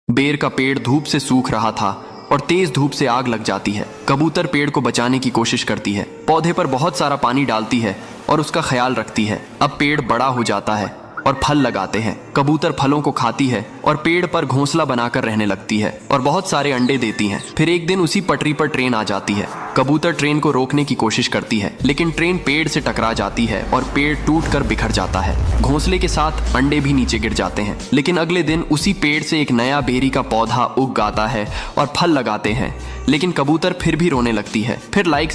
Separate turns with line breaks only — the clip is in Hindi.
बेर का पेड़ धूप से सूख रहा था और तेज धूप से आग लग जाती है। कबूतर पेड़ को बचाने की कोशिश करती है, पौधे पर बहुत सारा पानी डालती है और उसका ख्याल रखती है। अब पेड़ बड़ा हो जाता है और फल लगाते हैं। कबूतर फलों को खाती है और पेड़ पर घोंसला बनाकर रहने लगती है और बहुत सारे अंडे देती है। फिर एक दिन उसी पटरी पर ट्रेन आ जाती है। कबूतर ट्रेन को रोकने की कोशिश करती है, लेकिन ट्रेन पेड़ से टकरा जाती है और पेड़ टूटकर बिखर जाता है। घोंसले के साथ अंडे भी नीचे गिर जाते हैं। लेकिन अगले दिन उसी पेड़ से एक नया बेरी का पौधा उग आता है और फल लगाते हैं। लेकिन कबूतर फिर भी रोने लगती है। फिर लाइक